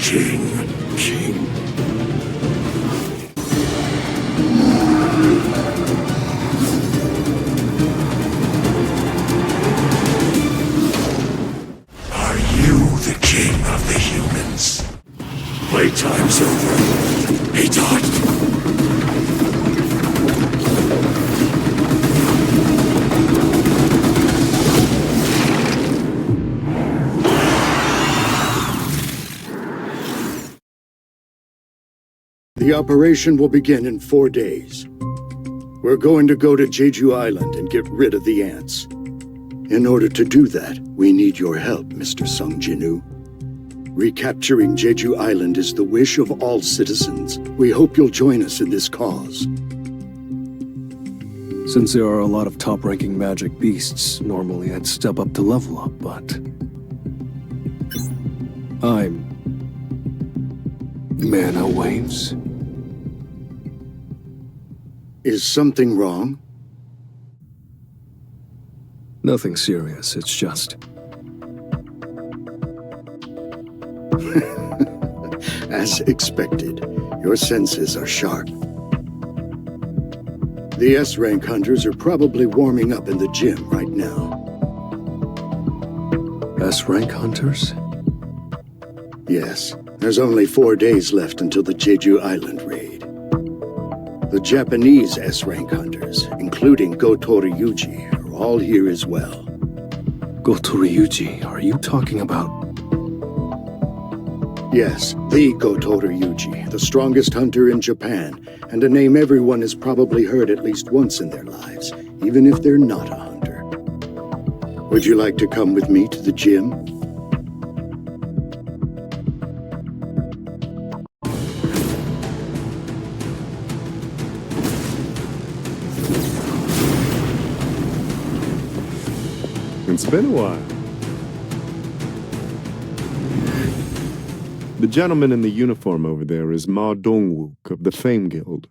King. Are you the king of the humans? Playtime's over. He died. The operation will begin in 4 days. We're going to go to Jeju Island and get rid of the ants. In order to do that, we need your help, Mr. Sung Jinwoo. Recapturing Jeju Island is the wish of all citizens. We hope you'll join us in this cause. Since there are a lot of top-ranking magic beasts, normally I'd step up to level up, but... I'm... Mana Waves. Is something wrong? Nothing serious, it's just... As expected, your senses are sharp. The S-rank hunters are probably warming up in the gym right now. S-rank hunters? Yes, there's only 4 days left until the Jeju Island raid. The Japanese S-rank hunters, including Goto Ryuji, are all here as well. Goto Ryuji, are you talking about... Yes, the Goto Ryuji, the strongest hunter in Japan, and a name everyone has probably heard at least once in their lives, even if they're not a hunter. Would you like to come with me to the gym? It's been a while. The gentleman in the uniform over there is Ma Dongwook of the Fame Guild.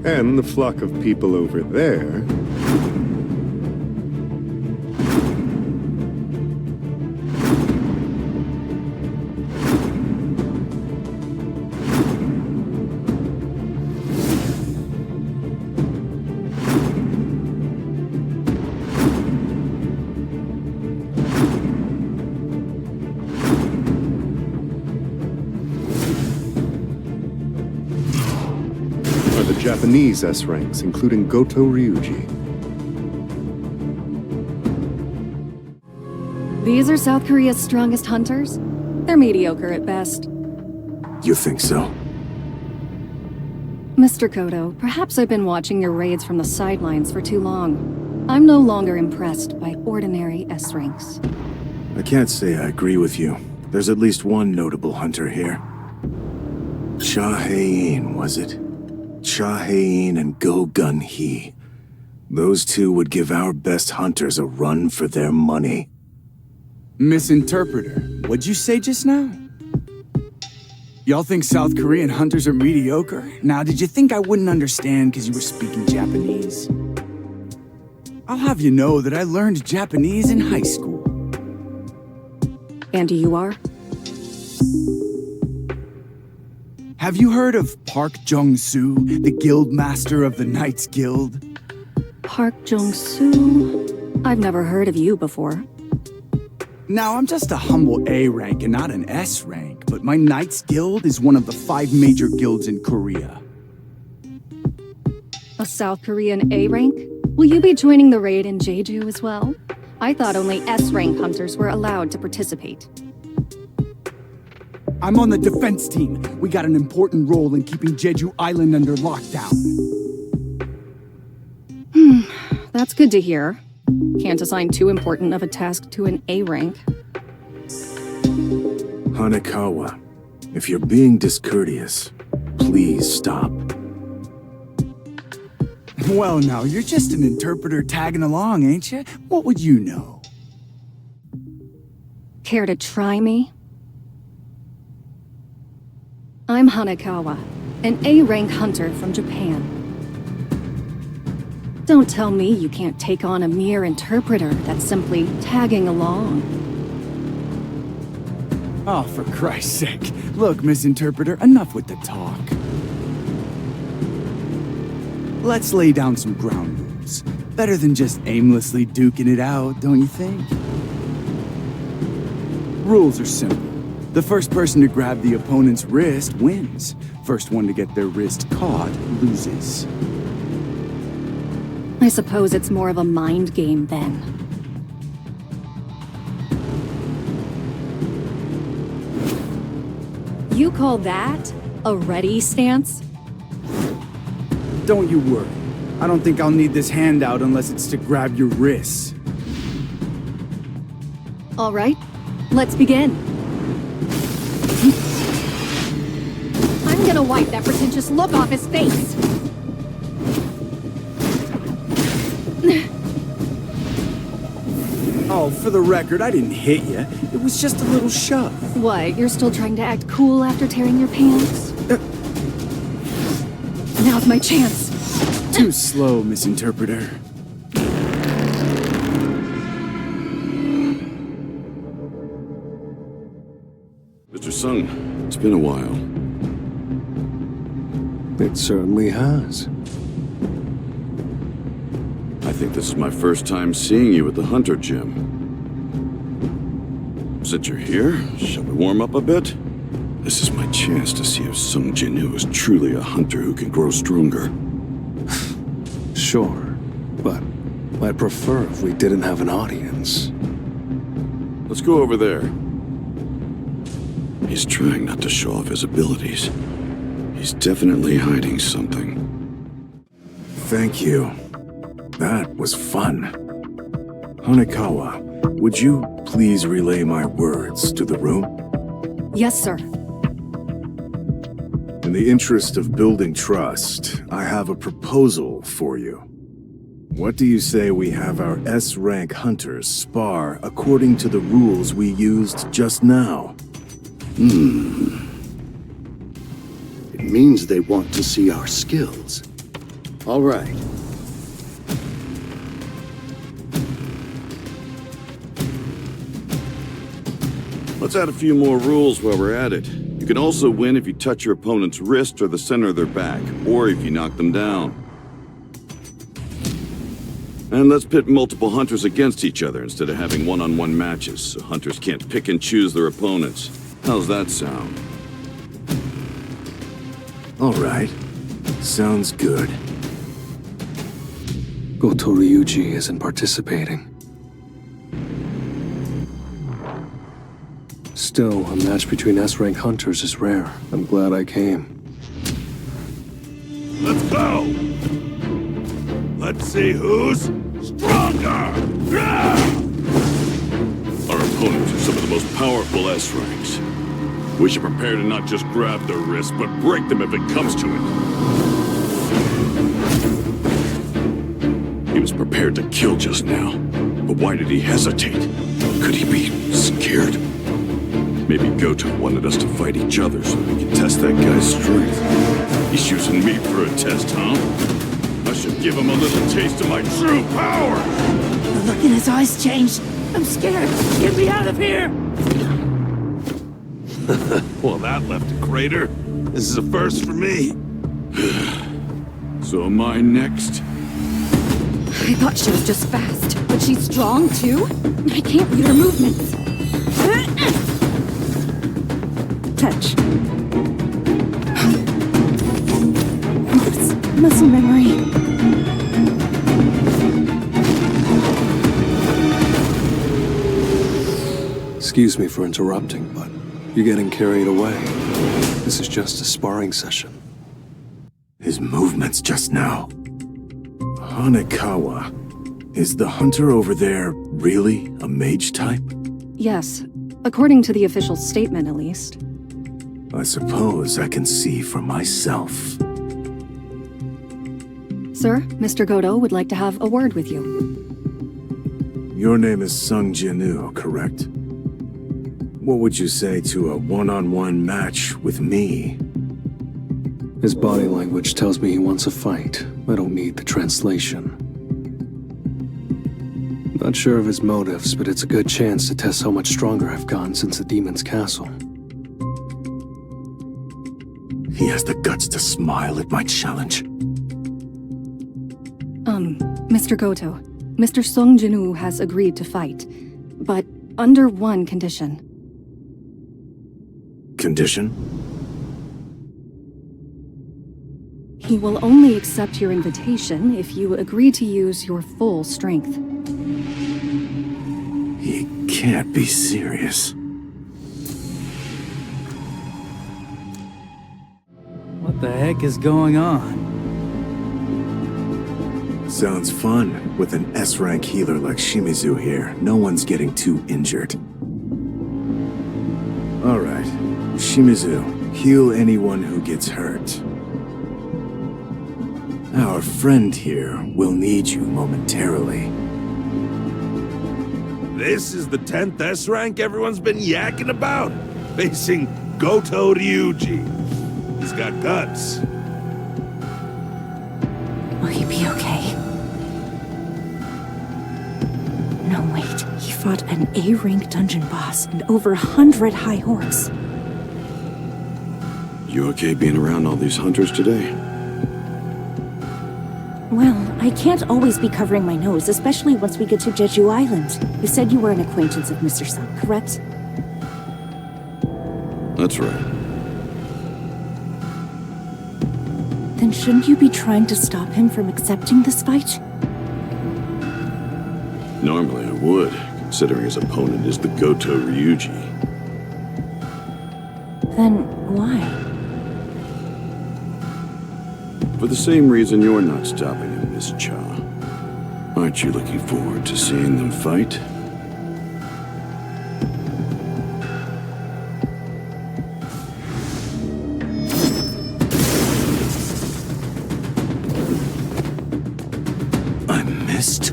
And the flock of people over there... Japanese S-ranks, including Goto Ryuji. These are South Korea's strongest hunters? They're mediocre at best. You think so? Mr. Goto, perhaps I've been watching your raids from the sidelines for too long. I'm no longer impressed by ordinary S-ranks. I can't say I agree with you. There's at least one notable hunter here. Hae-In, was it? Hae-In and Gunhee. Those two would give our best hunters a run for their money. Misinterpreter, what'd you say just now? Y'all think South Korean hunters are mediocre? Now, did you think I wouldn't understand because you were speaking Japanese? I'll have you know that I learned Japanese in high school. And you are? Have you heard of Park Jong-soo, the guild master of the Knights Guild? Park Jong-soo? I've never heard of you before. Now, I'm just a humble A rank and not an S rank, but my Knights Guild is one of the 5 major guilds in Korea. A South Korean A rank? Will you be joining the raid in Jeju as well? I thought only S rank hunters were allowed to participate. I'm on the defense team. We got an important role in keeping Jeju Island under lockdown. That's good to hear. Can't assign too important of a task to an A rank. Hanekawa, if you're being discourteous, please stop. Well, now, you're just an interpreter tagging along, ain't you? What would you know? Care to try me? I'm Hanekawa, an A-rank hunter from Japan. Don't tell me you can't take on a mere interpreter that's simply tagging along. Oh, for Christ's sake. Look, Misinterpreter, enough with the talk. Let's lay down some ground rules. Better than just aimlessly duking it out, don't you think? Rules are simple. The first person to grab the opponent's wrist wins. First one to get their wrist caught loses. I suppose it's more of a mind game then. You call that a ready stance? Don't you worry. I don't think I'll need this handout unless it's to grab your wrists. All right, let's begin. I'm gonna wipe that pretentious look off his face. Oh, for the record, I didn't hit you. It was just a little shove. What, you're still trying to act cool after tearing your pants? Now's my chance. Too slow, Misinterpreter. Mr. Sung, it's been a while. It certainly has. I think this is my first time seeing you at the Hunter Gym. Since you're here, shall we warm up a bit? This is my chance to see if Sung Jinwoo is truly a hunter who can grow stronger. Sure, but I'd prefer if we didn't have an audience. Let's go over there. He's trying not to show off his abilities. He's definitely hiding something. Thank you. That was fun. Hanekawa, would you please relay my words to the room? Yes, sir. In the interest of building trust, I have a proposal for you. What do you say we have our S-rank hunters spar according to the rules we used just now? It means they want to see our skills. All right. Let's add a few more rules while we're at it. You can also win if you touch your opponent's wrist or the center of their back, or if you knock them down. And let's pit multiple hunters against each other instead of having one-on-one matches, so hunters can't pick and choose their opponents. How's that sound? All right. Sounds good. Goto Ryuji isn't participating. Still, a match between S-rank hunters is rare. I'm glad I came. Let's go! Let's see who's stronger! Our opponents are some of the most powerful S-ranks. We should prepare to not just grab their wrists, but break them if it comes to it. He was prepared to kill just now, but why did he hesitate? Could he be scared? Maybe Goto wanted us to fight each other so we can test that guy's strength. He's using me for a test, huh? I should give him a little taste of my true power! The look in his eyes changed. I'm scared. Get me out of here! Well, that left a crater. This is a first for me. So am I next? I thought she was just fast, but she's strong too? I can't read her movements. Touch. Muscle memory. Excuse me for interrupting, but you're getting carried away. This is just a sparring session. His movements just now. Hanekawa, is the hunter over there really a mage type? Yes, according to the official statement at least. I suppose I can see for myself. Sir, Mr. Goto would like to have a word with you. Your name is Sung Jinwoo, correct? What would you say to a one-on-one match with me? His body language tells me he wants a fight. I don't need the translation. Not sure of his motives, but it's a good chance to test how much stronger I've gotten since the demon's castle. He has the guts to smile at my challenge. Mr. Goto, Mr. Song Jinwoo has agreed to fight, but under one condition. Condition? He will only accept your invitation if you agree to use your full strength. He can't be serious. What the heck is going on? Sounds fun. With an S-rank healer like Shimizu here, no one's getting too injured. Alright, Shimizu, heal anyone who gets hurt. Our friend here will need you momentarily. This is the 10th S rank everyone's been yakking about, facing Goto Ryuji. He's got guts. Will he be okay? No, wait. He fought an A-rank dungeon boss and over 100 high orcs. You okay being around all these hunters today? Well, I can't always be covering my nose, especially once we get to Jeju Island. You said you were an acquaintance of Mr. Sung, correct? That's right. Then shouldn't you be trying to stop him from accepting this fight? Normally I would, considering his opponent is the Goto Ryuji. Then why? For the same reason you're not stopping him, Miss Cha. Aren't you looking forward to seeing them fight? I missed?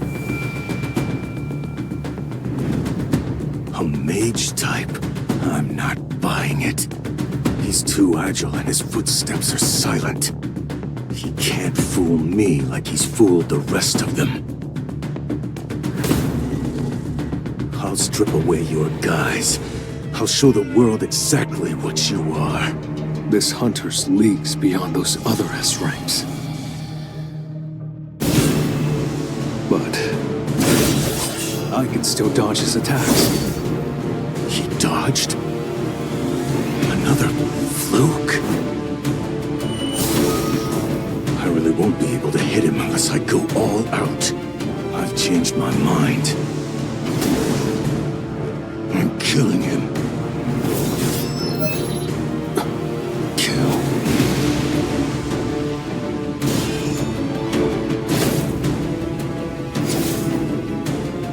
A mage type? I'm not buying it. He's too agile and his footsteps are silent. He can't fool me like he's fooled the rest of them. I'll strip away your guise. I'll show the world exactly what you are. This hunter's leagues beyond those other S ranks. But I can still dodge his attacks. He dodged? Another fluke? I really won't be able to hit him unless I go all out. I've changed my mind. I'm killing him. Kill.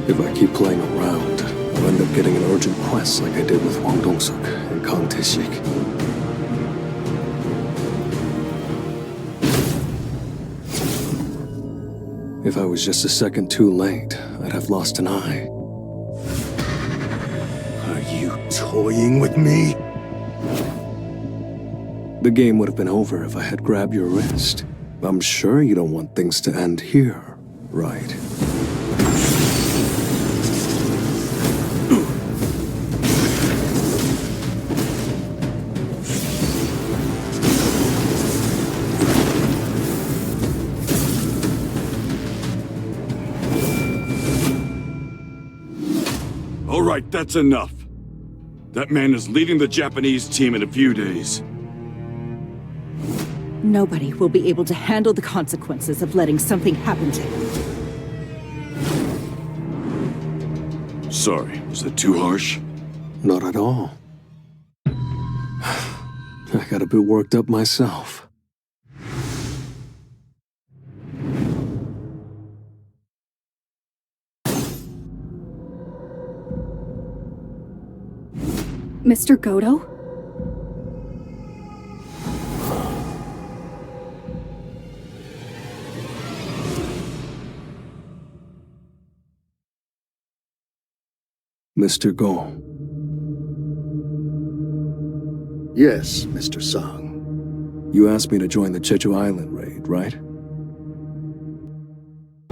If I keep playing around, I'll end up getting an urgent quest like I did with Hwang Dong-suk and Kang Tae-sik. If I was just a second too late, I'd have lost an eye. Are you toying with me? The game would have been over if I had grabbed your wrist. I'm sure you don't want things to end here, right? All right, that's enough. That man is leading the Japanese team in a few days. Nobody will be able to handle the consequences of letting something happen to him. Sorry, was that too harsh? Not at all. I got a bit worked up myself. Mr. Goto? Mr. Go. Yes, Mr. Song. You asked me to join the Jeju Island raid, right?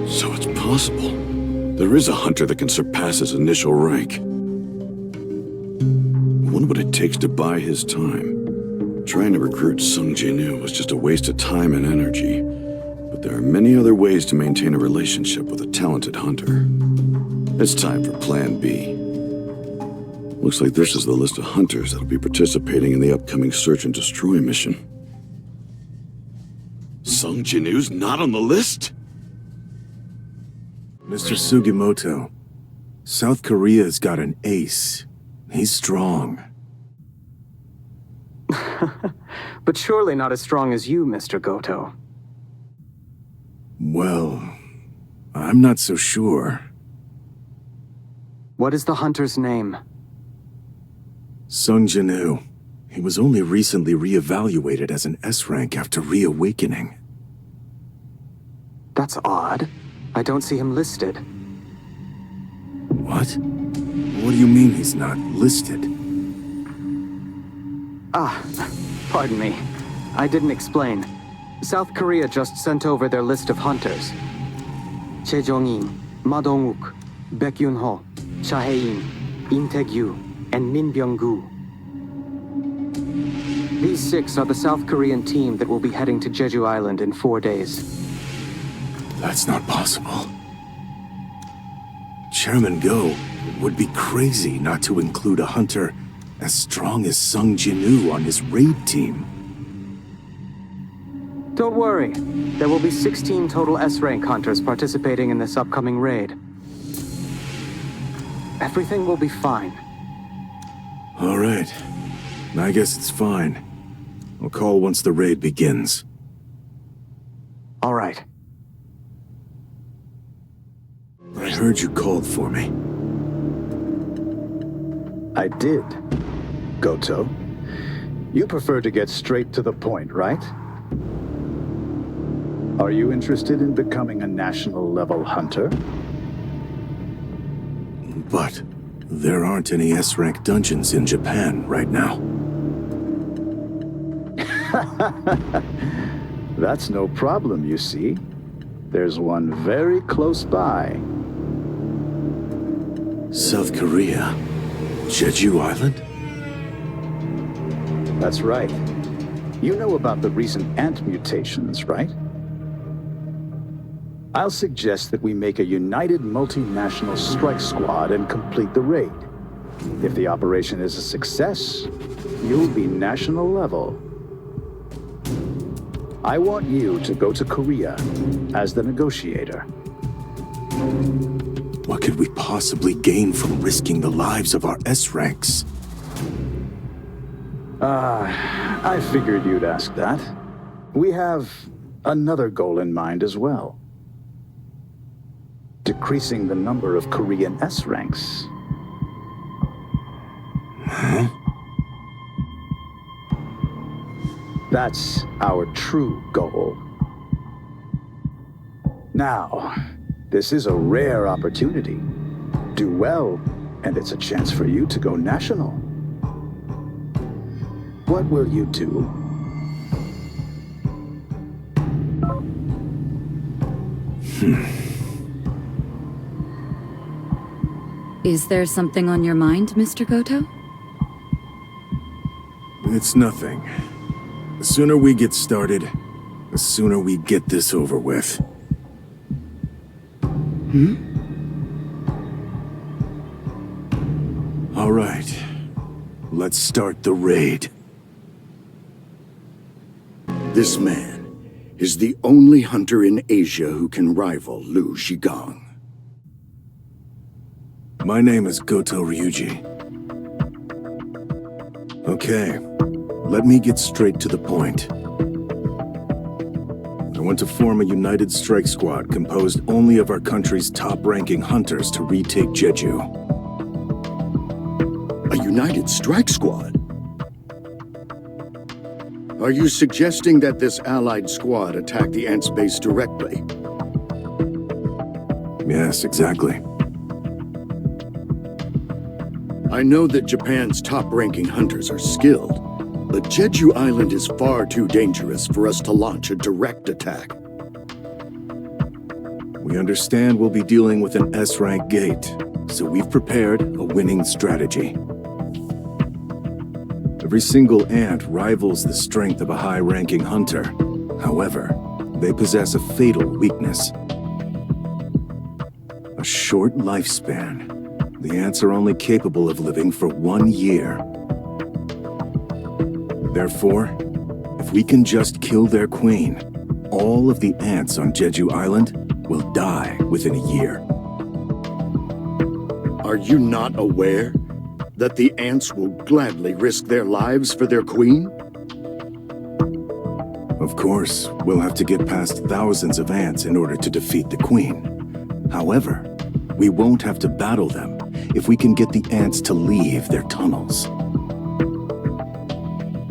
So it's possible. There is a hunter that can surpass his initial rank. I wonder what it takes to buy his time. Trying to recruit Sung Jinwoo was just a waste of time and energy. But there are many other ways to maintain a relationship with a talented hunter. It's time for Plan B. Looks like this is the list of hunters that'll be participating in the upcoming Search and Destroy mission. Sung Jinwoo's not on the list? Mr. Sugimoto, South Korea's got an ace. He's strong. But surely not as strong as you, Mr. Goto. Well, I'm not so sure. What is the hunter's name? Sung Jinwoo. He was only recently re-evaluated as an S-rank after reawakening. That's odd. I don't see him listed. What? What do you mean he's not listed? Pardon me. I didn't explain. South Korea just sent over their list of hunters. Chae Jong-in, Ma Dong-wook, Baek Yoonho, Hae-In, Im Tae-gyu, and Min Byung-gu. These 6 are the South Korean team that will be heading to Jeju Island in 4 days. That's not possible. Chairman Go would be crazy not to include a hunter as strong as Sung Jinwoo on his raid team. Don't worry. There will be 16 total S-rank hunters participating in this upcoming raid. Everything will be fine. All right. I guess it's fine. I'll call once the raid begins. All right. I heard you called for me. I did, Goto. You prefer to get straight to the point, right? Are you interested in becoming a national-level hunter? But there aren't any S-rank dungeons in Japan right now. That's no problem, you see. There's one very close by. South Korea? Jeju Island? That's right. You know about the recent ant mutations, right? I'll suggest that we make a united multinational strike squad and complete the raid. If the operation is a success, you'll be national level. I want you to go to Korea as the negotiator. What could we possibly gain from risking the lives of our S-ranks? I figured you'd ask that. We have another goal in mind as well. Decreasing the number of Korean S-ranks. Huh? That's our true goal. Now, this is a rare opportunity. Do well, and it's a chance for you to go national. What will you do? Is there something on your mind, Mr. Goto? It's nothing. The sooner we get started, the sooner we get this over with. All right. Let's start the raid. This man is the only hunter in Asia who can rival Liu Zhigang. My name is Goto Ryuji. Okay, let me get straight to the point. I want to form a united strike squad composed only of our country's top-ranking hunters to retake Jeju. A united strike squad? Are you suggesting that this allied squad attack the Ants base directly? Yes, exactly. I know that Japan's top-ranking hunters are skilled, but Jeju Island is far too dangerous for us to launch a direct attack. We understand we'll be dealing with an S-rank gate, so we've prepared a winning strategy. Every single ant rivals the strength of a high-ranking hunter. However, they possess a fatal weakness. A short lifespan. The ants are only capable of living for 1 year. Therefore, if we can just kill their queen, all of the ants on Jeju Island will die within a year. Are you not aware that the ants will gladly risk their lives for their queen? Of course, we'll have to get past thousands of ants in order to defeat the queen. However, we won't have to battle them if we can get the ants to leave their tunnels.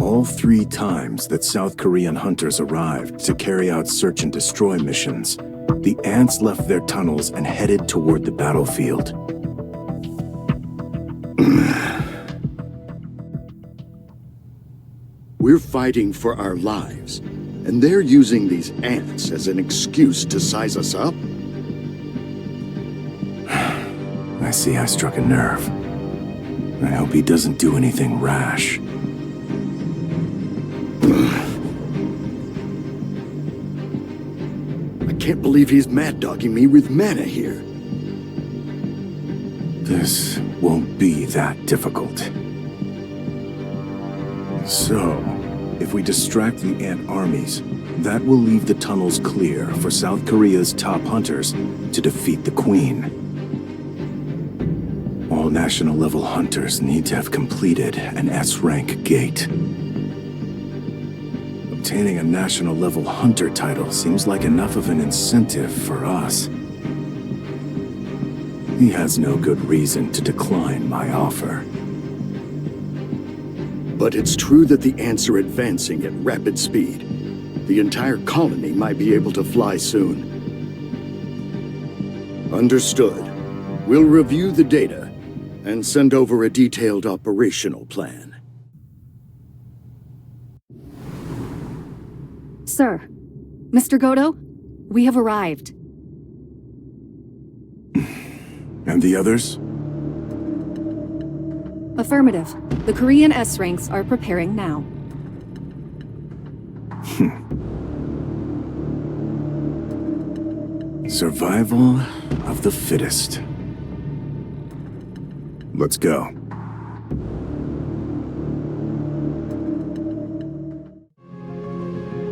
All 3 times that South Korean hunters arrived to carry out search and destroy missions, the ants left their tunnels and headed toward the battlefield. We're fighting for our lives, and they're using these ants as an excuse to size us up? I see I struck a nerve. I hope he doesn't do anything rash. I can't believe he's mad-dogging me with mana here. This won't be that difficult. So, if we distract the ant armies, that will leave the tunnels clear for South Korea's top hunters to defeat the queen. All national-level hunters need to have completed an S-rank gate. Obtaining a national-level hunter title seems like enough of an incentive for us. He has no good reason to decline my offer. But it's true that the ants are advancing at rapid speed. The entire colony might be able to fly soon. Understood. We'll review the data and send over a detailed operational plan. Sir, Mr. Goto, we have arrived. And the others? Affirmative. The Korean S-ranks are preparing now. Survival of the fittest. Let's go.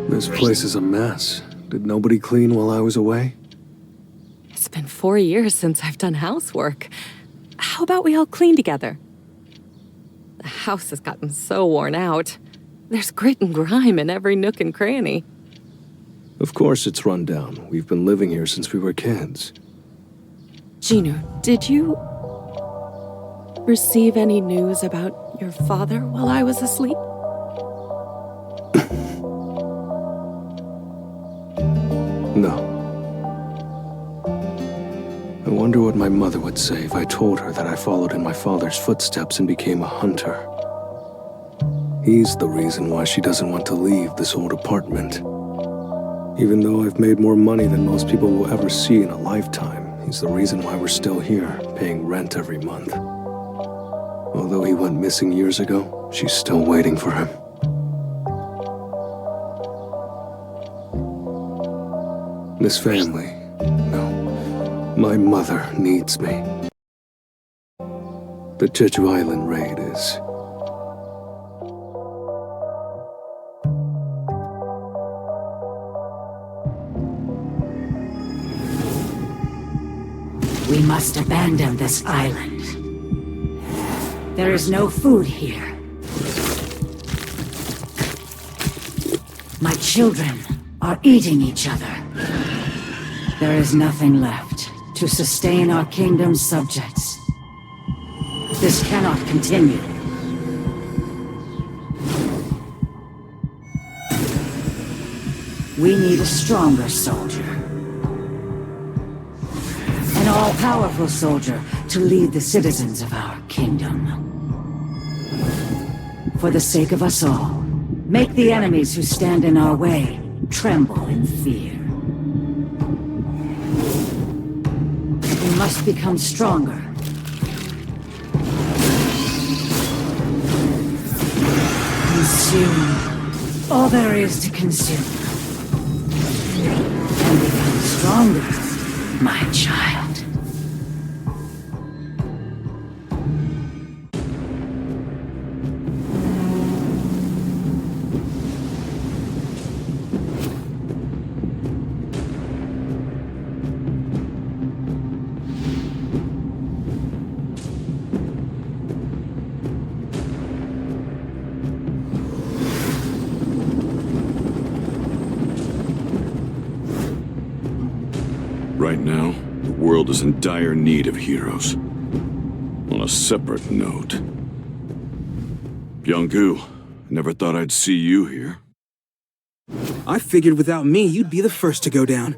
This place is a mess. Did nobody clean while I was away? It's been 4 years since I've done housework. How about we all clean together? The house has gotten so worn out. There's grit and grime in every nook and cranny. Of course it's run down. We've been living here since we were kids. Jinwoo, did you receive any news about your father while I was asleep? No. I wonder what my mother would say if I told her that I followed in my father's footsteps and became a hunter. He's the reason why she doesn't want to leave this old apartment. Even though I've made more money than most people will ever see in a lifetime, he's the reason why we're still here, paying rent every month. Although he went missing years ago, she's still waiting for him. This family, no, my mother needs me. The Jeju Island raid is... We must abandon this island. There is no food here. My children are eating each other. There is nothing left to sustain our kingdom's subjects. This cannot continue. We need a stronger soldier. An all-powerful soldier to lead the citizens of our kingdom. For the sake of us all, make the enemies who stand in our way tremble in fear. must become stronger. Consume all there is to consume. And become stronger, my child. Right now, the world is in dire need of heroes. On a separate note, Young-gu, never thought I'd see you here. I figured without me, you'd be the first to go down.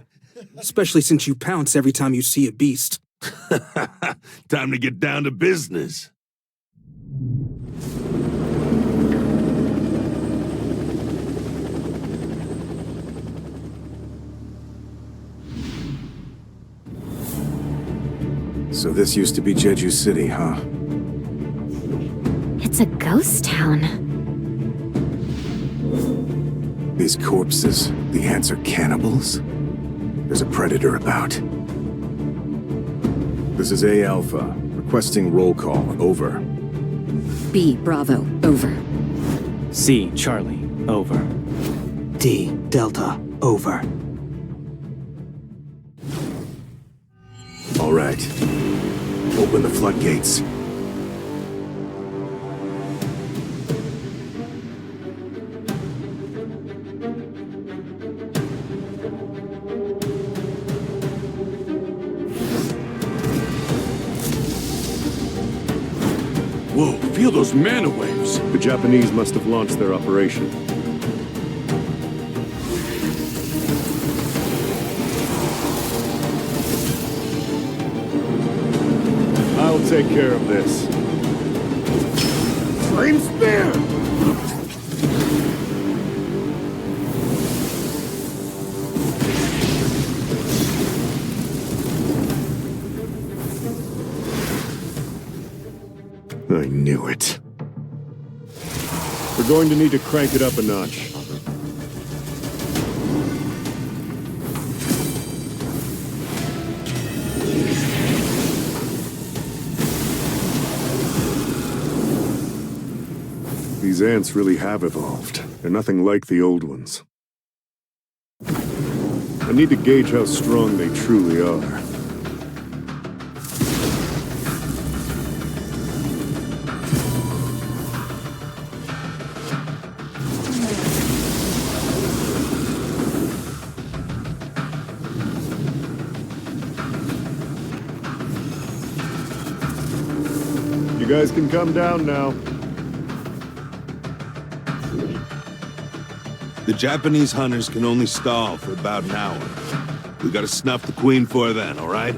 Especially since you pounce every time you see a beast. Time to get down to business. So this used to be Jeju City, huh? It's a ghost town. These corpses, the ants are cannibals? There's a predator about. This is A Alpha, requesting roll call, over. B Bravo, over. C Charlie, over. D Delta, over. All right. Open the floodgates. Whoa, feel those mana waves! The Japanese must have launched their operation. I'll take care of this. Flame spear! I knew it. We're going to need to crank it up a notch. These ants really have evolved. They're nothing like the old ones. I need to gauge how strong they truly are. You guys can come down now. The Japanese hunters can only stall for about an hour. We gotta snuff the queen for then, all right?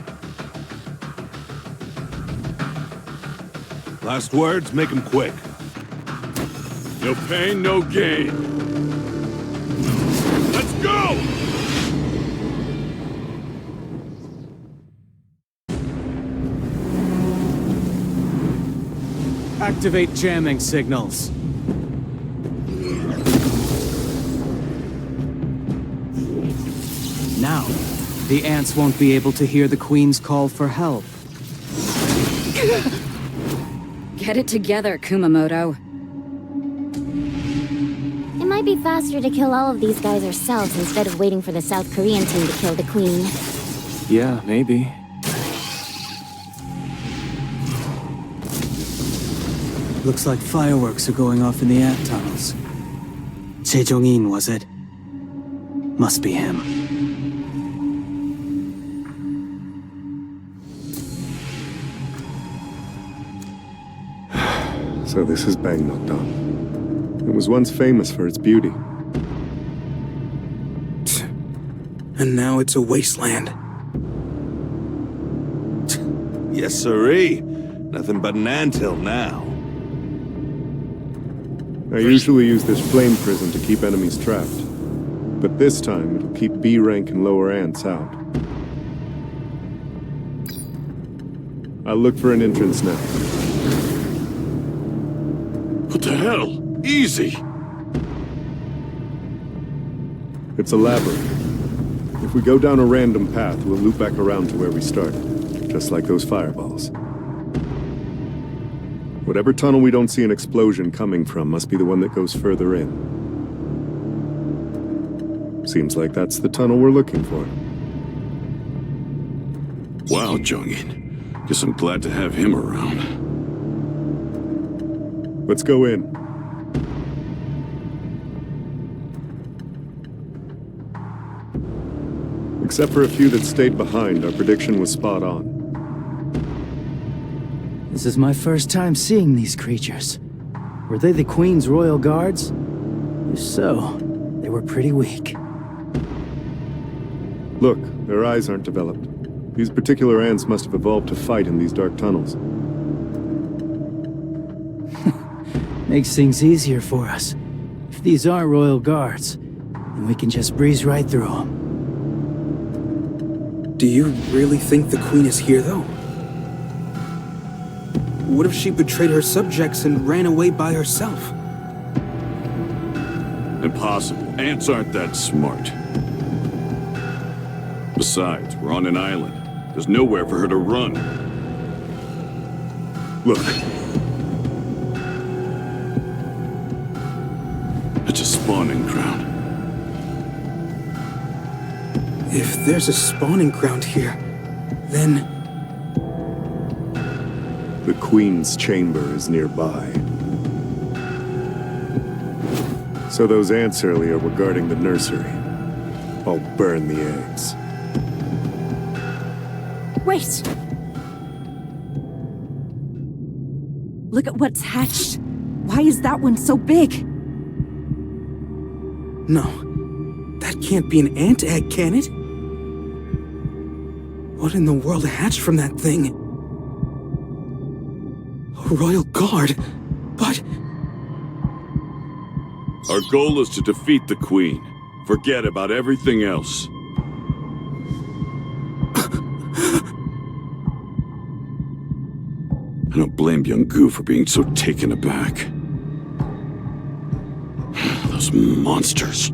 Last words, make them quick. No pain, no gain. Let's go! Activate jamming signals. Now, the ants won't be able to hear the Queen's call for help. Get it together, Kumamoto. It might be faster to kill all of these guys ourselves instead of waiting for the South Korean team to kill the Queen. Yeah, maybe. Looks like fireworks are going off in the ant tunnels. Jae-In, was it? Must be him. So this is Bangnok-dong. It was once famous for its beauty. And now it's a wasteland. Yes, sirree. Nothing but an anthill now. I usually use this flame prism to keep enemies trapped. But this time, it'll keep B rank and lower ants out. I'll look for an entrance now. What the hell? Easy! It's a labyrinth. If we go down a random path, we'll loop back around to where we started. Just like those fireballs. Whatever tunnel we don't see an explosion coming from must be the one that goes further in. Seems like that's the tunnel we're looking for. Wow, Jung-in. Guess I'm glad to have him around. Let's go in. Except for a few that stayed behind, our prediction was spot on. This is my first time seeing these creatures. Were they the Queen's royal guards? If so, they were pretty weak. Look, their eyes aren't developed. These particular ants must have evolved to fight in these dark tunnels. Makes things easier for us. If these aren't royal guards, then we can just breeze right through them. Do you really think the Queen is here, though? What if she betrayed her subjects and ran away by herself? Impossible. Ants aren't that smart. Besides, we're on an island. There's nowhere for her to run. Look. It's a spawning ground. If there's a spawning ground here, then... The Queen's chamber is nearby. So those ants earlier were guarding the nursery. I'll burn the eggs. Wait! Look at what's hatched. Why is that one so big? No. That can't be an ant egg, can it? What in the world hatched from that thing? A royal guard? But... Our goal is to defeat the Queen. Forget about everything else. I don't blame Yoonho for being so taken aback. Those monsters.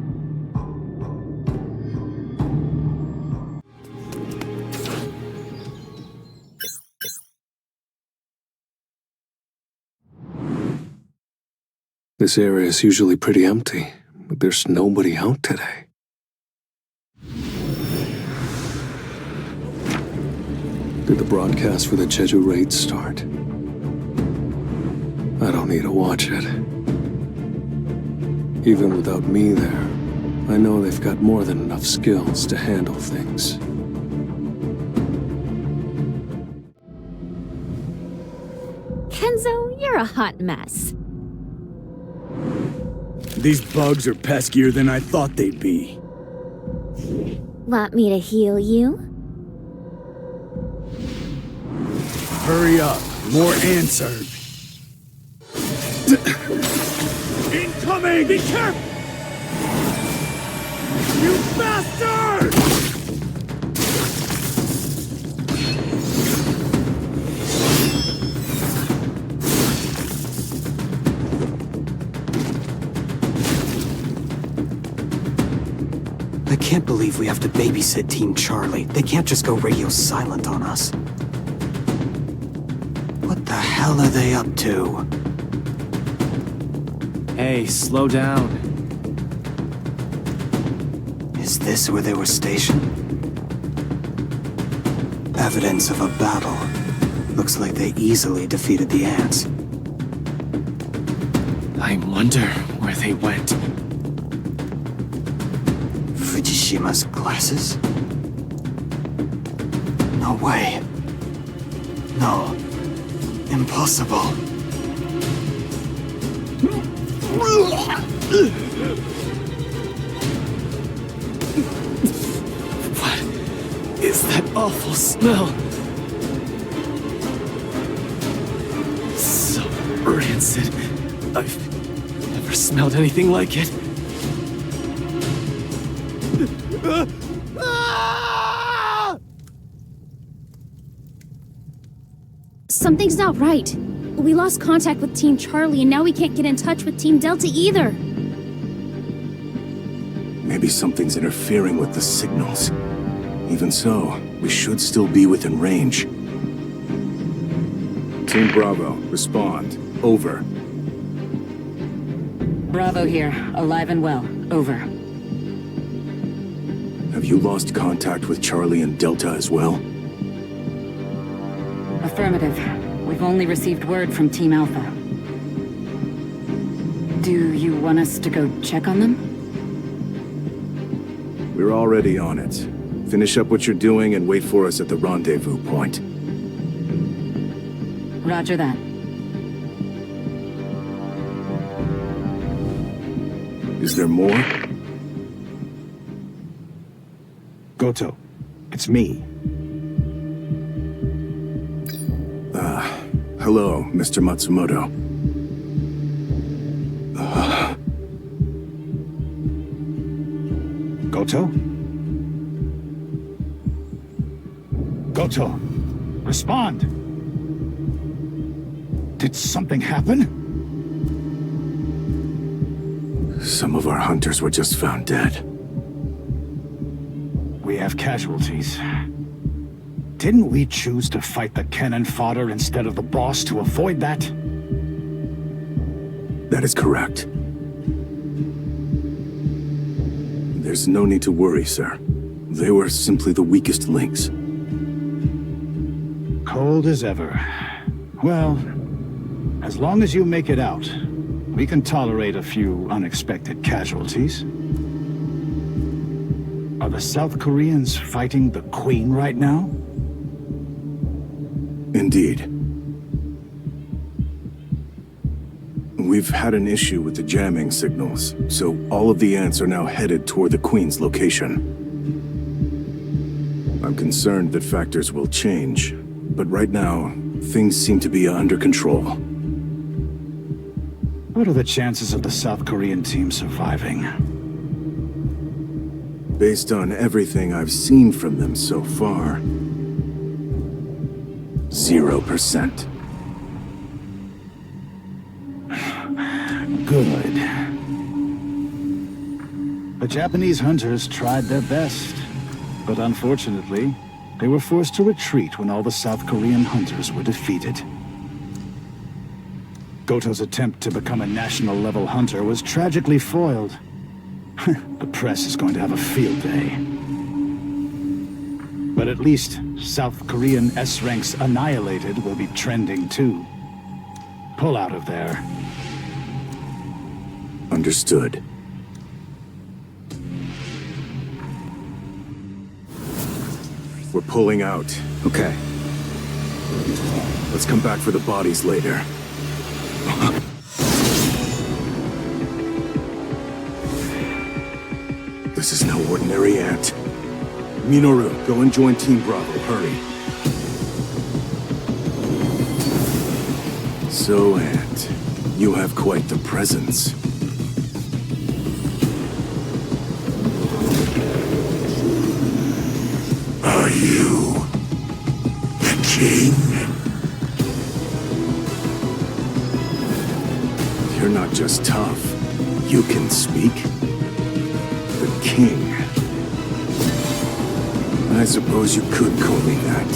This area is usually pretty empty, but there's nobody out today. Did the broadcast for the Jeju raid start? I don't need to watch it. Even without me there, I know they've got more than enough skills to handle things. Kenzo, you're a hot mess. These bugs are peskier than I thought they'd be. Want me to heal you? Hurry up. More ants are... Incoming! Be careful! You bastard! I can't believe we have to babysit Team Charlie. They can't just go radio silent on us. What the hell are they up to? Hey, slow down. Is this where they were stationed? Evidence of a battle. Looks like they easily defeated the ants. I wonder where they went. Fujishima's glasses? No way. No. Impossible. What is that awful smell? So rancid. I've never smelled anything like it. Something's not right. We lost contact with Team Charlie, and now we can't get in touch with Team Delta either. Maybe something's interfering with the signals. Even so, we should still be within range. Team Bravo, respond. Over. Bravo here, alive and well. Over. Have you lost contact with Charlie and Delta as well? Affirmative. We've only received word from Team Alpha. Do you want us to go check on them? We're already on it. Finish up what you're doing and wait for us at the rendezvous point. Roger that. Is there more? Goto, it's me. Hello, Mr. Matsumoto. Goto? Goto, respond! Did something happen? Some of our hunters were just found dead. We have casualties. Didn't we choose to fight the cannon fodder instead of the boss to avoid that? That is correct. There's no need to worry, sir. They were simply the weakest links. Cold as ever. Well, as long as you make it out, we can tolerate a few unexpected casualties. Are the South Koreans fighting the Queen right now? Indeed. We've had an issue with the jamming signals, so all of the ants are now headed toward the Queen's location. I'm concerned that factors will change, but right now, things seem to be under control. What are the chances of the South Korean team surviving? Based on everything I've seen from them so far, 0%. Good. The Japanese hunters tried their best, but unfortunately, they were forced to retreat when all the South Korean hunters were defeated. Goto's attempt to become a national-level hunter was tragically foiled. The press is going to have a field day. But at least South Korean S-ranks annihilated will be trending too. Pull out of there. Understood. We're pulling out. Okay. Let's come back for the bodies later. This is no ordinary ant. Minoru, go and join Team Bravo. Hurry. So, Ant, you have quite the presence. Are you the king? You're not just tough. You can speak. The king. I suppose you could call me that.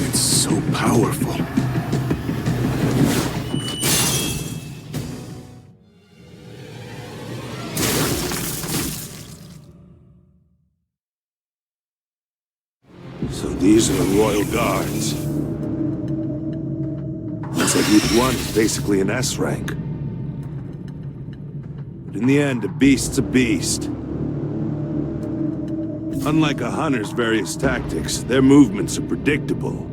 It's so powerful. So these are the Royal Guards. Looks like each one is basically an S rank. But in the end, a beast's a beast. Unlike a hunter's various tactics, their movements are predictable.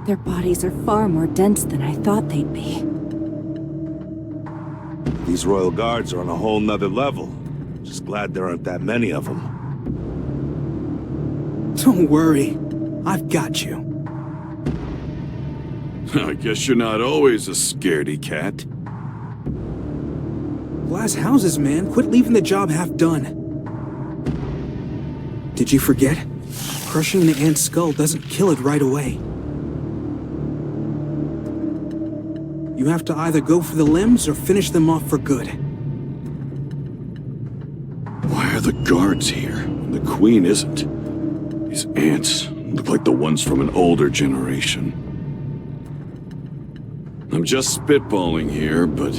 Their bodies are far more dense than I thought they'd be. These Royal Guards are on a whole nother level. Just glad there aren't that many of them. Don't worry. I've got you. I guess you're not always a scaredy cat. Glass houses, man. Quit leaving the job half done. Did you forget? Crushing the ant's skull doesn't kill it right away. You have to either go for the limbs or finish them off for good. Why are the guards here? And the queen isn't. These ants look like the ones from an older generation. I'm just spitballing here, but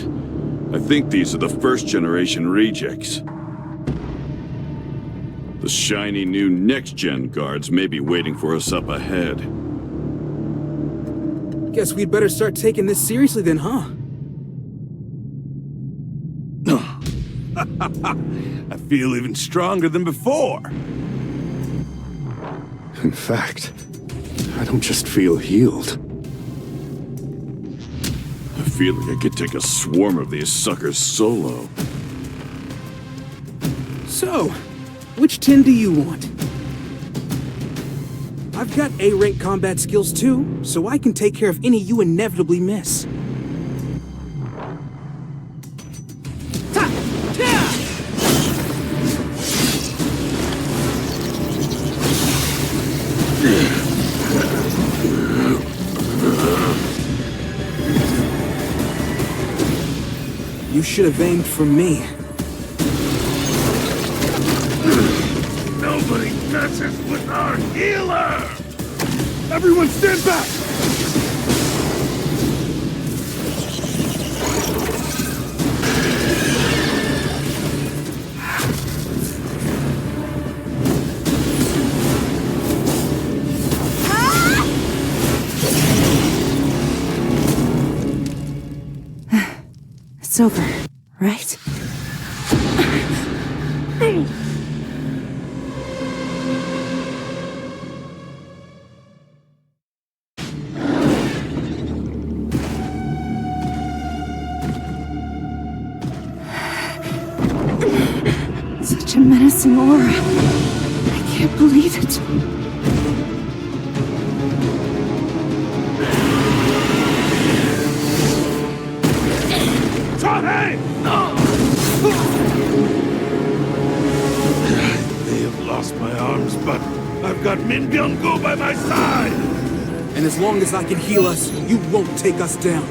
I think these are the first-generation rejects. The shiny new next-gen guards may be waiting for us up ahead. Guess we'd better start taking this seriously then, huh? I feel even stronger than before. In fact, I don't just feel healed. I feel like I could take a swarm of these suckers solo. So, which 10 do you want? I've got A-rank combat skills too, so I can take care of any you inevitably miss. You should have aimed for me. Nobody messes with our healer! Everyone stand back! It's over, right? Such a menacing aura. I can't believe it. They have lost my arms, but I've got Min Byung-gu by my side! And as long as I can heal us, you won't take us down.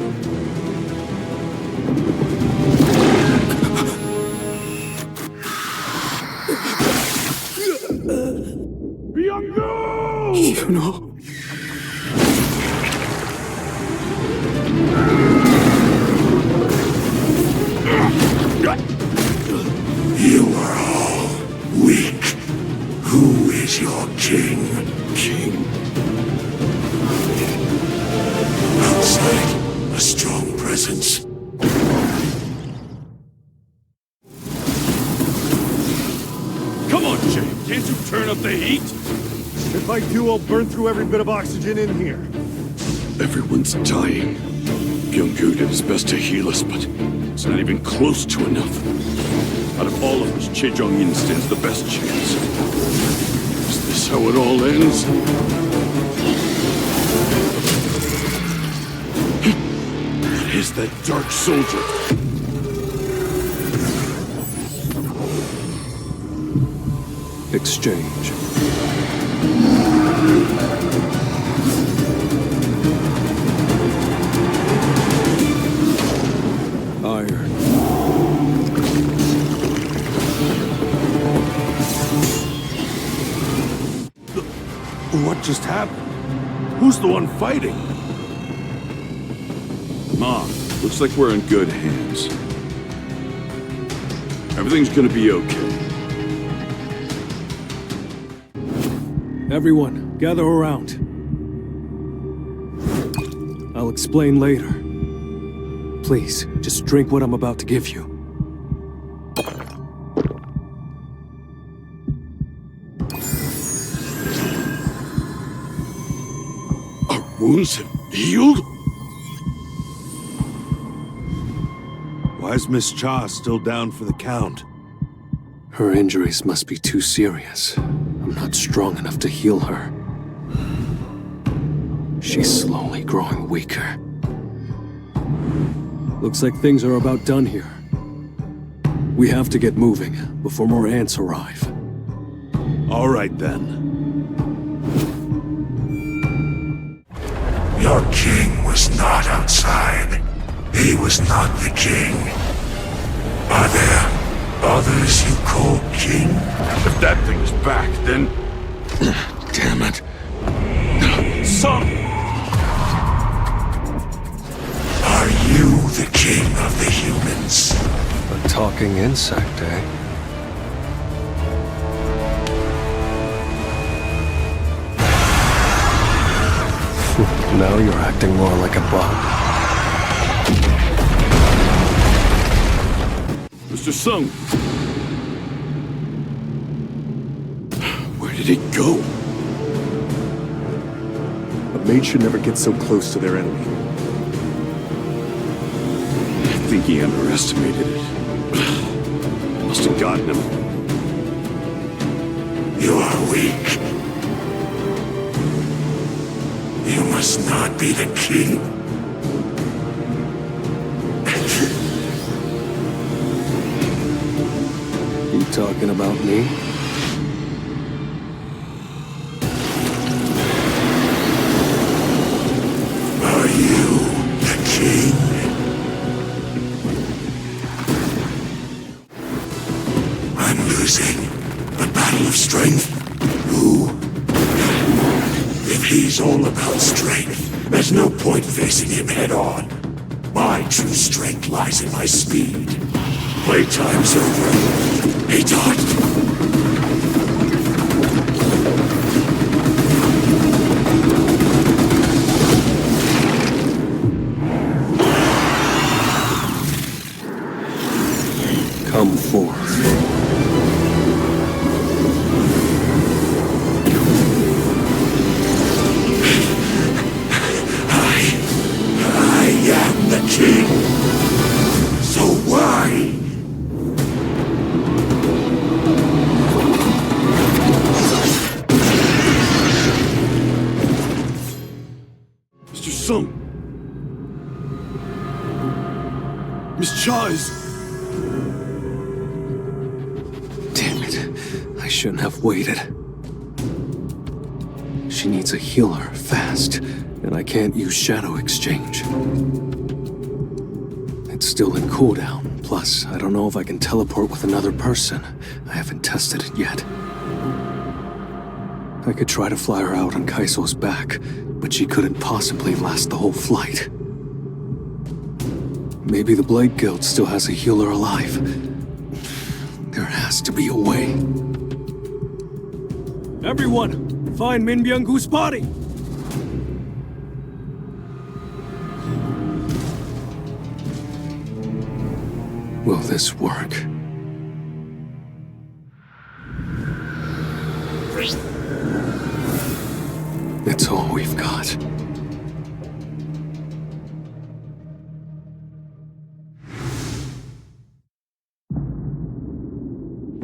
Byung-gu! Yoonho. You are all weak. Who is your king? King? Outside, a strong presence. Come on, Jay. Can't you turn up the heat? If I do, I'll burn through every bit of oxygen in here. Everyone's dying. Byung-gu did his best to heal us, but it's not even close to enough. Out of all of us, Chae-Jong-in stands the best chance. Is this how it all ends? What is that dark soldier? Exchange. Iron. What just happened? Who's the one fighting? Ma, looks like we're in good hands. Everything's gonna be okay. Everyone, gather around. I'll explain later. Please, just drink what I'm about to give you. Our wounds have healed? Why's Miss Cha still down for the count? Her injuries must be too serious. I'm not strong enough to heal her. She's slowly growing weaker. Looks like things are about done here. We have to get moving before more ants arrive. All right then. Your king was not outside. He was not the king. Are there others you call king? If that thing is back, then... Damn it. Son! Are you the king of the humans? A talking insect, eh? Now you're acting more like a bug. Mr. Sung! Where did he go? A mate should never get so close to their enemy. I think he underestimated it. Must have gotten him. You are weak. You must not be the king. You talking about me? Are you the king? I'm losing a battle of strength. Who? If he's all about strength, there's no point facing him head on. My true strength lies in my speed. Playtime's over. He dodged. Come forth. I am the king. So why? Mr. Sung! Miss Cha is... Damn it. I shouldn't have waited. She needs a healer, fast, and I can't use Shadow Exchange. It's still in cooldown, plus I don't know if I can teleport with another person. I haven't tested it yet. I could try to fly her out on Kaiso's back, but she couldn't possibly last the whole flight. Maybe the Blade Guild still has a healer alive. There has to be a way. Everyone, find Min Byung-gu's body! Will this work? It's all we've got.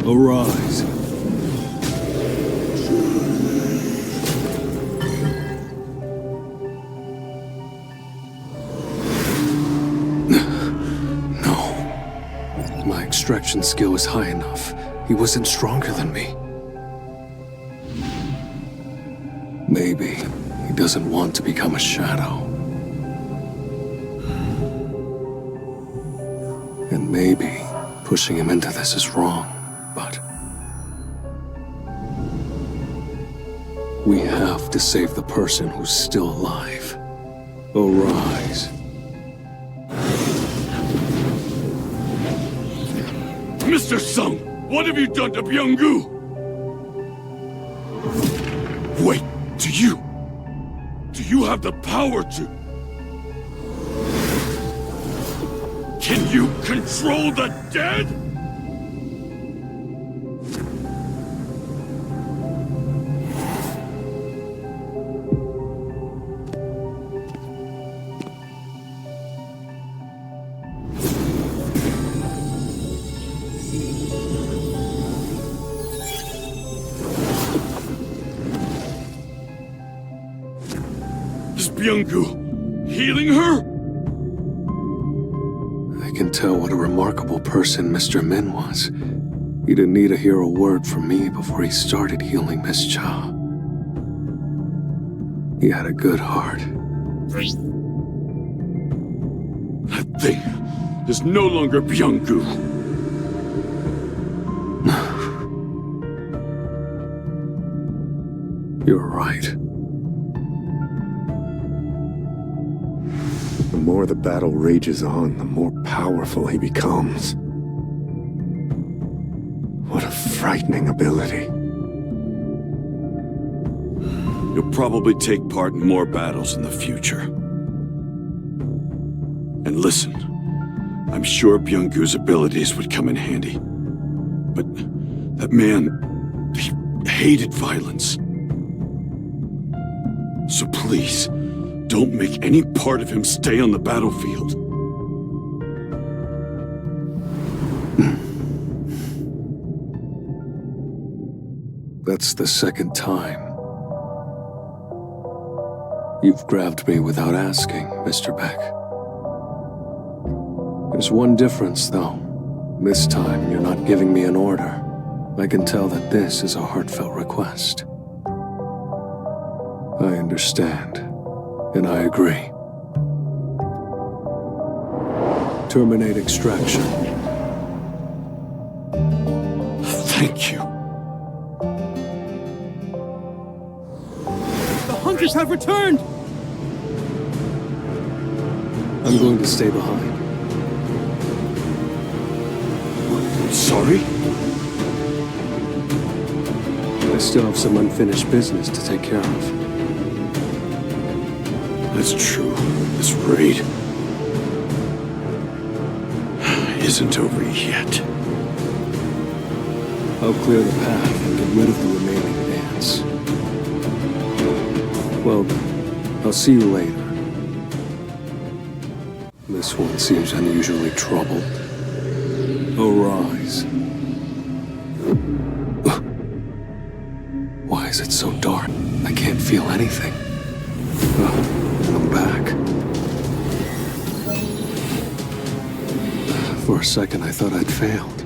Arise. My extraction skill is high enough. He wasn't stronger than me. Maybe he doesn't want to become a shadow. And maybe pushing him into this is wrong, but we have to save the person who's still alive. Arise. Mr. Sung, what have you done to Byung-gu? Wait, do you have the power to... Can you control the dead? Byung-gu, healing her? I can tell what a remarkable person Mr. Min was. He didn't need to hear a word from me before he started healing Miss Cha. He had a good heart. That thing is no longer Byung-gu. You're right. The more the battle rages on, the more powerful he becomes. What a frightening ability. You'll probably take part in more battles in the future. And listen, I'm sure Byung-gu's abilities would come in handy. But that man, he hated violence. So please, don't make any part of him stay on the battlefield. That's the second time. You've grabbed me without asking, Mr. Baek. There's one difference, though. This time, you're not giving me an order. I can tell that this is a heartfelt request. I understand, and I agree. Terminate extraction. Thank you. The hunters have returned! I'm going to stay behind. Sorry? I still have some unfinished business to take care of. That's true. This raid isn't over yet. I'll clear the path and get rid of the remaining ants. Well then, I'll see you later. This one seems unusually troubled. Arise. Why is it so dark? I can't feel anything. I'm back. For a second, I thought I'd failed.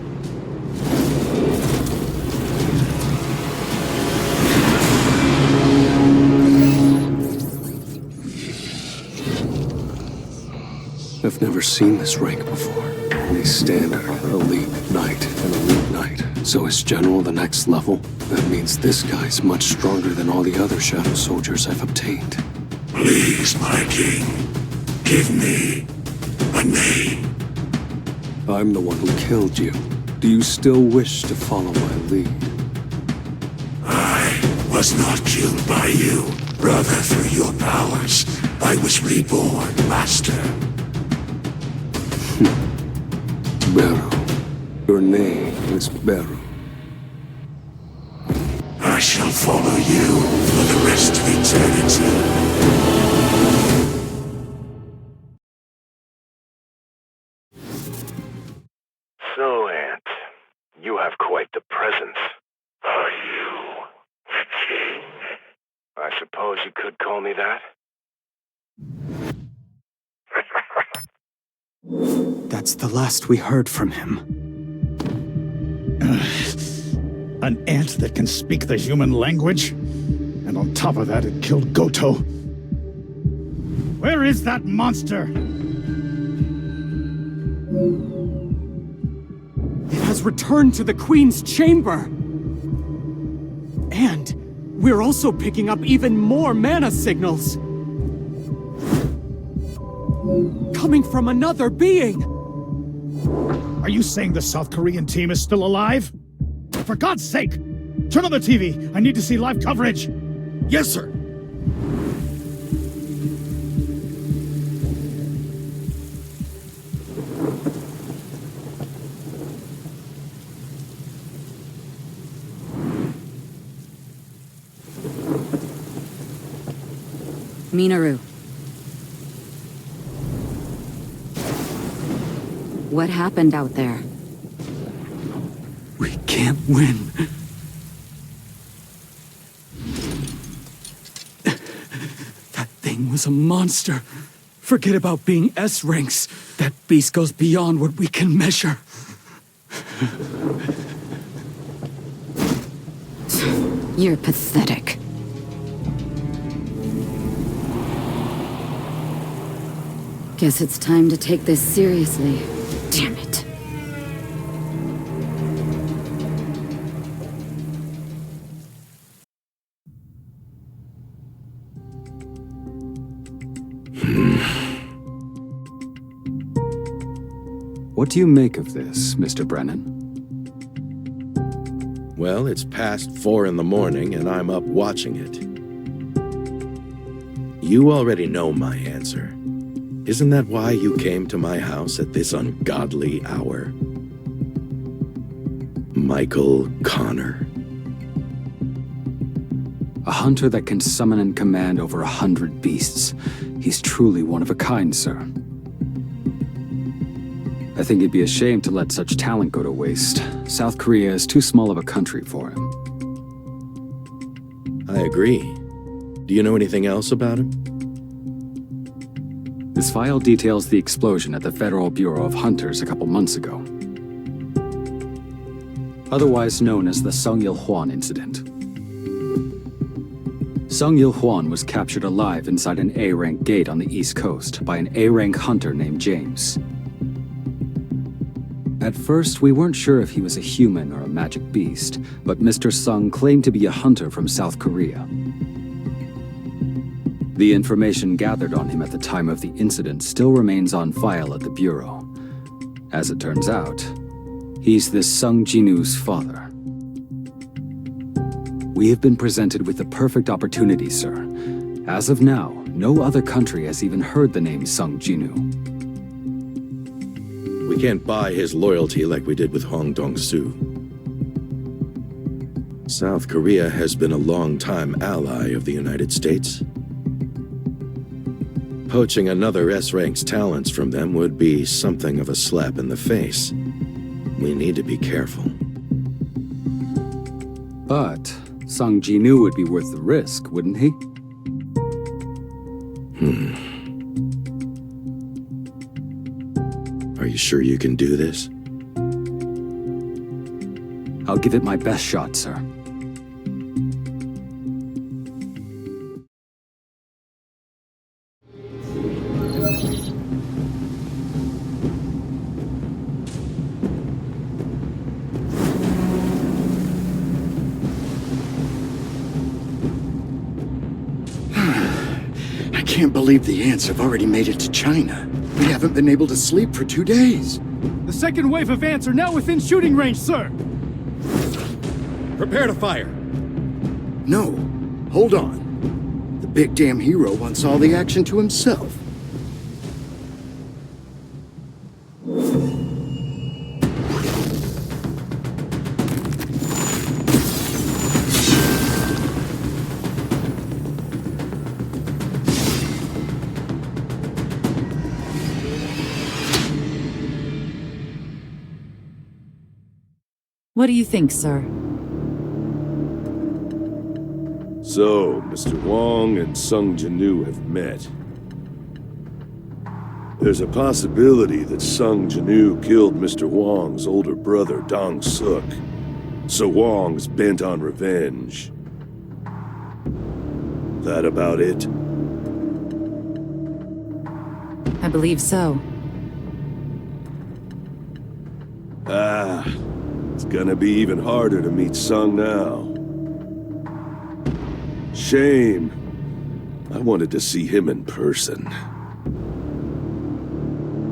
I've never seen this rank before. Only standard, elite knight, and elite knight. So is general the next level? That means this guy's much stronger than all the other shadow soldiers I've obtained. Please, my king, give me a name. I'm the one who killed you. Do you still wish to follow my lead? I was not killed by you. Rather, through your powers, I was reborn, master. Beru. Your name is Beru. I shall follow you for the rest of eternity. So, Aunt, you have quite the presence. Are you the king? I suppose you could call me that. That's the last we heard from him. An ant that can speak the human language? And on top of that, it killed Goto. Where is that monster? It has returned to the Queen's chamber! And we're also picking up even more mana signals! Coming from another being! Are you saying the South Korean team is still alive? For God's sake! Turn on the TV! I need to see live coverage! Yes, sir! Minaru. What happened out there? We can't win. That thing was a monster. Forget about being S ranks. That beast goes beyond what we can measure. You're pathetic. Guess it's time to take this seriously. Damn it. What do you make of this, Mr. Brennan? Well, it's past 4 in the morning and I'm up watching it. You already know my answer. Isn't that why you came to my house at this ungodly hour? Michael Connor. A hunter that can summon and command over 100 beasts. He's truly one of a kind, sir. I think it'd be a shame to let such talent go to waste. South Korea is too small of a country for him. I agree. Do you know anything else about him? This file details the explosion at the Federal Bureau of Hunters a couple months ago. Otherwise known as the Sung Il-hwan incident. Sung Il-hwan was captured alive inside an A-rank gate on the East Coast by an A-rank hunter named James. At first, we weren't sure if he was a human or a magic beast, but Mr. Sung claimed to be a hunter from South Korea. The information gathered on him at the time of the incident still remains on file at the Bureau. As it turns out, he's this Sung Jinwoo's father. We have been presented with the perfect opportunity, sir. As of now, no other country has even heard the name Sung Jinwoo. We can't buy his loyalty like we did with Hong Dong-soo. South Korea has been a long-time ally of the United States. Poaching another S-rank's talents from them would be something of a slap in the face. We need to be careful. But Sung Jinwoo would be worth the risk, wouldn't he? Are you sure you can do this? I'll give it my best shot, sir. I can't believe the ants have already made it to China. We haven't been able to sleep for 2 days. The second wave of ants are now within shooting range, sir! Prepare to fire! No, hold on. The big damn hero wants all the action to himself. What do you think, sir? So, Mr. Wong and Sung Jinwoo have met. There's a possibility that Sung Jinwoo killed Mr. Wong's older brother, Dong-suk. So Wong's bent on revenge. That about it? I believe so. It's gonna be even harder to meet Sung now. Shame. I wanted to see him in person.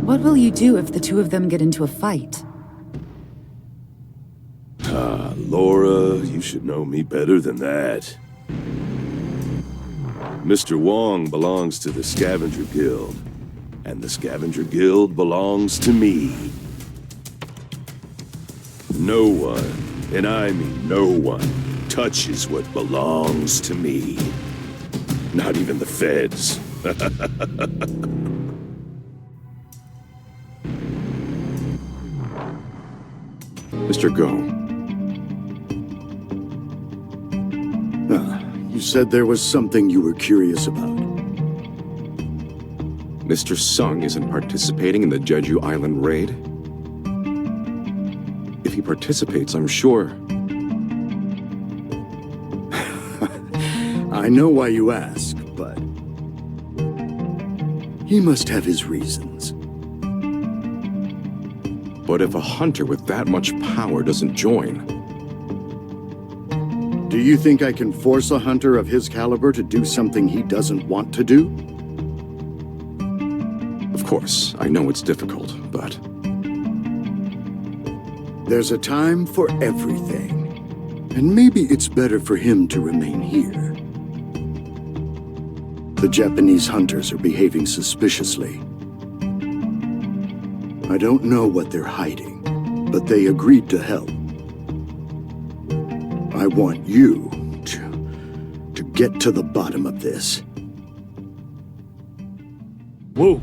What will you do if the two of them get into a fight? Laura, you should know me better than that. Mr. Wong belongs to the Scavenger Guild, and the Scavenger Guild belongs to me. No one, and I mean no one, touches what belongs to me. Not even the feds. Mr. Go. You said there was something you were curious about. Mr. Sung isn't participating in the Jeju Island raid? If he participates, I'm sure... I know why you ask, but... he must have his reasons. But if a hunter with that much power doesn't join... Do you think I can force a hunter of his caliber to do something he doesn't want to do? Of course, I know it's difficult, but... There's a time for everything. And maybe it's better for him to remain here. The Japanese hunters are behaving suspiciously. I don't know what they're hiding, but they agreed to help. I want you to get to the bottom of this. Wu!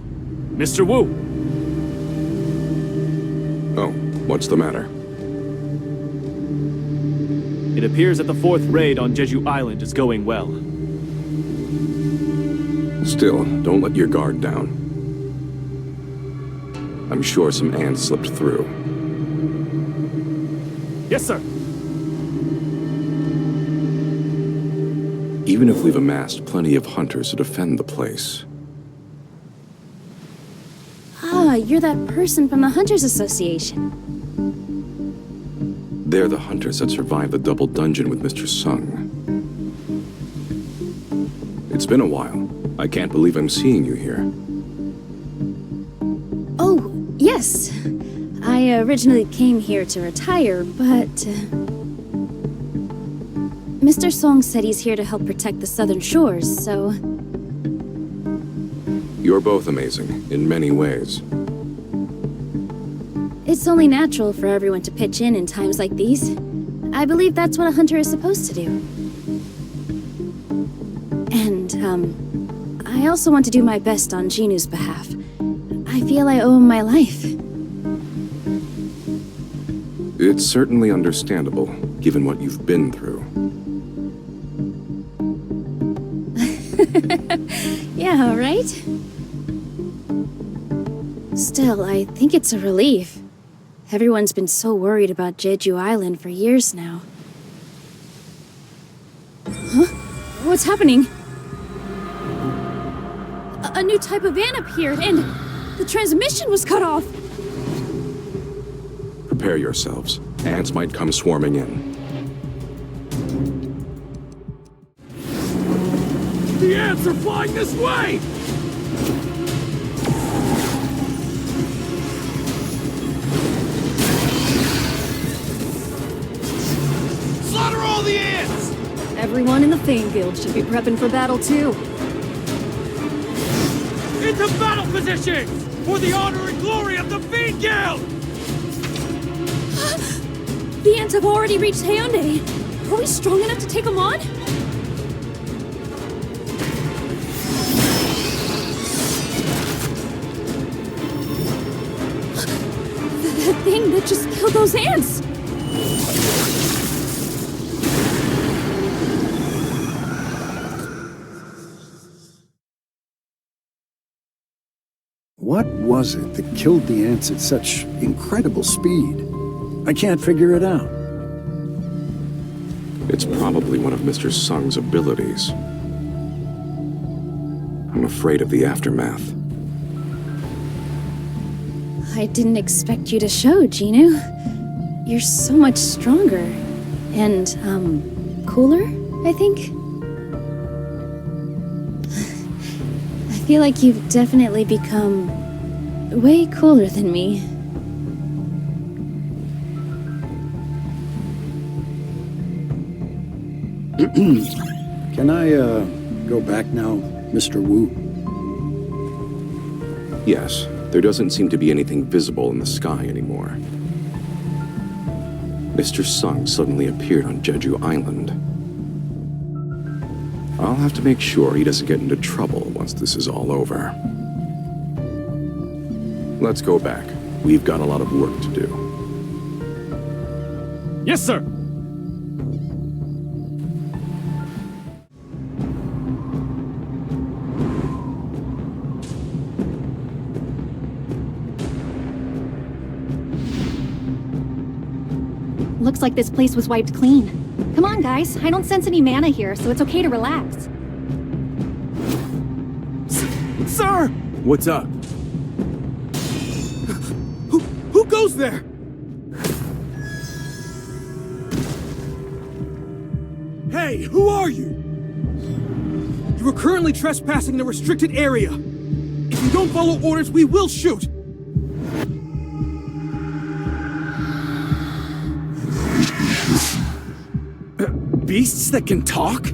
Mr. Wu! Oh, what's the matter? It appears that the 4th raid on Jeju Island is going well. Still, don't let your guard down. I'm sure some ants slipped through. Yes, sir! Even if we've amassed plenty of hunters to defend the place. Ah, you're that person from the Hunters Association. They're the hunters that survived the double dungeon with Mr. Sung. It's been a while. I can't believe I'm seeing you here. Oh, yes. I originally came here to retire, but... Mr. Song said he's here to help protect the southern shores, so... You're both amazing, in many ways. It's only natural for everyone to pitch in times like these. I believe that's what a hunter is supposed to do. And, I also want to do my best on Jinwoo's behalf. I feel I owe him my life. It's certainly understandable, given what you've been through. Yeah, right? Still, I think it's a relief. Everyone's been so worried about Jeju Island for years now. Huh? What's happening? A new type of ant appeared, and the transmission was cut off! Prepare yourselves. Ants might come swarming in. The ants are flying this way! Slaughter all the ants! Everyone in the Fame Guild should be prepping for battle too. Into battle positions! For the honor and glory of the Fiend Guild! The ants have already reached Hae-In. Are we strong enough to take them on? The thing that just killed those ants! What was it that killed the ants at such incredible speed? I can't figure it out. It's probably one of Mr. Sung's abilities. I'm afraid of the aftermath. I didn't expect you to show, Jinwoo. You're so much stronger. And, cooler, I think? I feel like you've definitely become way cooler than me. Can I, go back now, Mr. Wu? Yes, there doesn't seem to be anything visible in the sky anymore. Mr. Sung suddenly appeared on Jeju Island. I'll have to make sure he doesn't get into trouble once this is all over. Let's go back. We've got a lot of work to do. Yes, sir! Looks like this place was wiped clean. Come on, guys. I don't sense any mana here, so it's okay to relax. Sir! What's up? Who goes there? Hey, who are you? You are currently trespassing in a restricted area. If you don't follow orders, we will shoot. Beasts that can talk?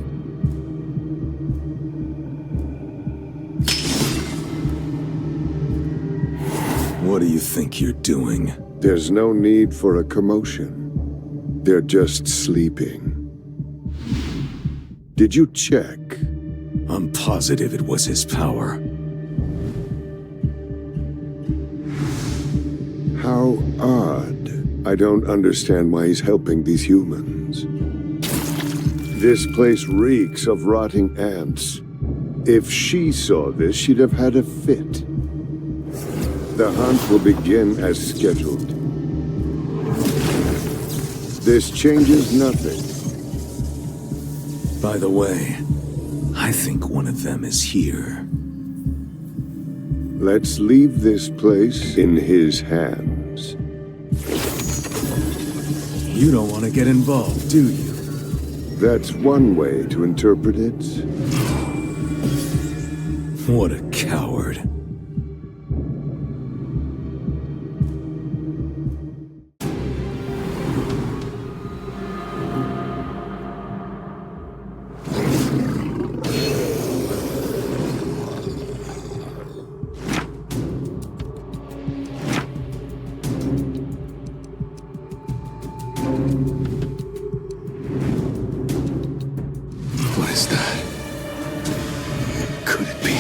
What do you think you're doing? There's no need for a commotion. They're just sleeping. Did you check? I'm positive it was his power. How odd. I don't understand why he's helping these humans. This place reeks of rotting ants. If she saw this, she'd have had a fit. The hunt will begin as scheduled. This changes nothing. By the way, I think one of them is here. Let's leave this place in his hands. You don't want to get involved, do you? That's one way to interpret it. What a coward. What is that? Could it be?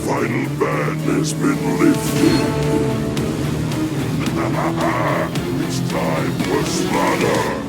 Final ban has been lifted. It's time for slaughter!